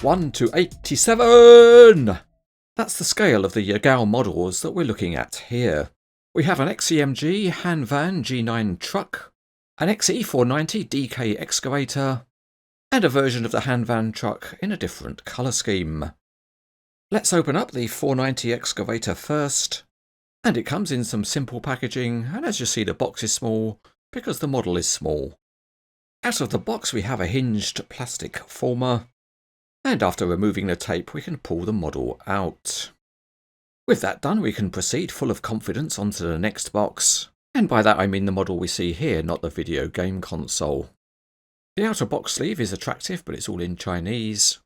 1 to 87! That's the scale of the Yagao models that we're looking at here. We have an XCMG Hanvan G9 truck, an XE490 DK excavator, and a version of the Hanvan truck in a different colour scheme. Let's open up the 490 excavator first, and it comes in some simple packaging, and as you see the box is small because the model is small. Out of the box we have a hinged plastic former, and after removing the tape we can pull the model out. With that done we can proceed full of confidence onto the next box, and by that I mean the model we see here, not the video game console. The outer box sleeve is attractive but it's all in Chinese,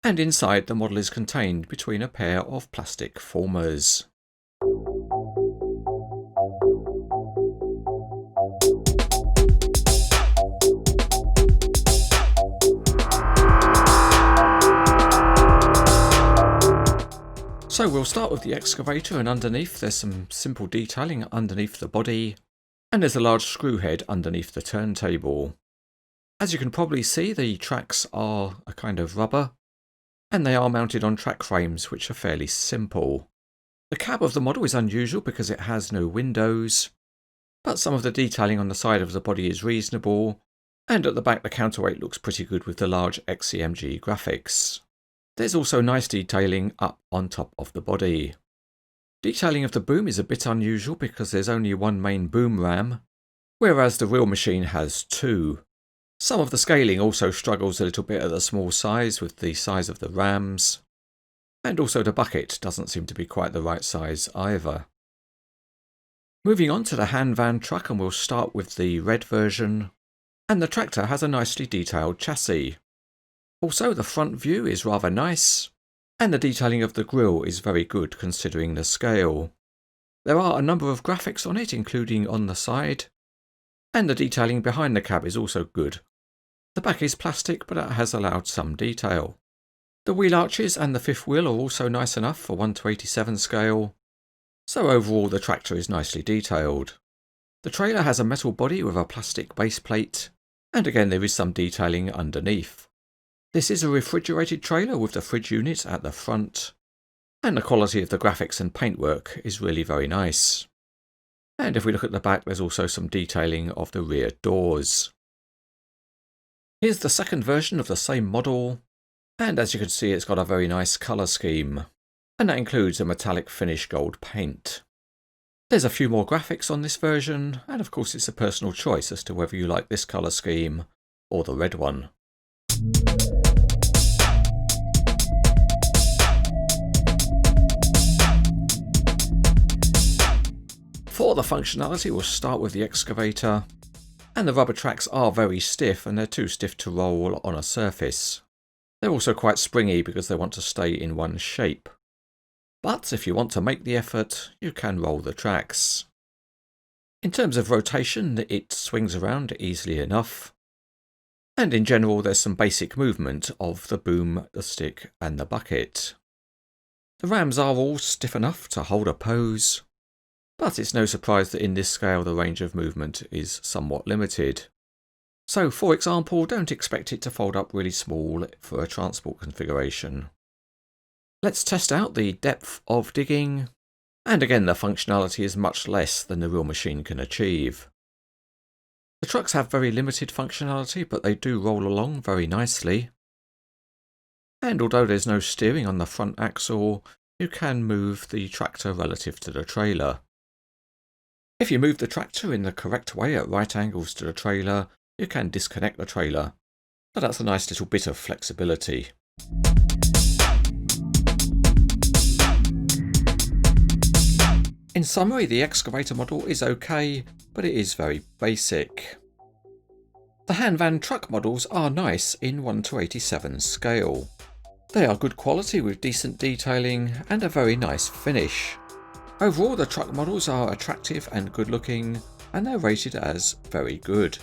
and inside the model is contained between a pair of plastic formers. So we'll start with the excavator, and underneath there's some simple detailing underneath the body, and there's a large screw head underneath the turntable. As you can probably see, the tracks are a kind of rubber, and they are mounted on track frames which are fairly simple. The cab of the model is unusual because it has no windows, but some of the detailing on the side of the body is reasonable, and at the back the counterweight looks pretty good with the large XCMG graphics. There's also nice detailing up on top of the body. Detailing of the boom is a bit unusual because there's only one main boom ram, whereas the real machine has two. Some of the scaling also struggles a little bit at the small size with the size of the rams, and also the bucket doesn't seem to be quite the right size either. Moving on to the Hanvan truck, and we'll start with the red version, and the tractor has a nicely detailed chassis. Also, the front view is rather nice, and the detailing of the grille is very good considering the scale. There are a number of graphics on it, including on the side, and the detailing behind the cab is also good. The back is plastic, but it has allowed some detail. The wheel arches and the fifth wheel are also nice enough for 1 to 87 scale, so overall the tractor is nicely detailed. The trailer has a metal body with a plastic base plate, and again there is some detailing underneath. This is a refrigerated trailer with the fridge unit at the front, and the quality of the graphics and paintwork is really very nice. And if we look at the back, there's also some detailing of the rear doors. Here's the second version of the same model, and as you can see it's got a very nice colour scheme, and that includes a metallic finish gold paint. There's a few more graphics on this version, and of course it's a personal choice as to whether you like this colour scheme or the red one. For the functionality, we'll start with the excavator, and the rubber tracks are very stiff and they're too stiff to roll on a surface. They're also quite springy because they want to stay in one shape. But if you want to make the effort, you can roll the tracks. In terms of rotation, it swings around easily enough. And in general, there's some basic movement of the boom, the stick and the bucket. The rams are all stiff enough to hold a pose, but it's no surprise that in this scale the range of movement is somewhat limited. So for example, don't expect it to fold up really small for a transport configuration. Let's test out the depth of digging, and again the functionality is much less than the real machine can achieve. The trucks have very limited functionality, but they do roll along very nicely. And although there's no steering on the front axle, you can move the tractor relative to the trailer. If you move the tractor in the correct way at right angles to the trailer, you can disconnect the trailer, so that's a nice little bit of flexibility. In summary, the excavator model is okay, but it is very basic. The Hanvan truck models are nice in 1 to 87 scale. They are good quality with decent detailing and a very nice finish. Overall, the truck models are attractive and good looking, and they're rated as very good.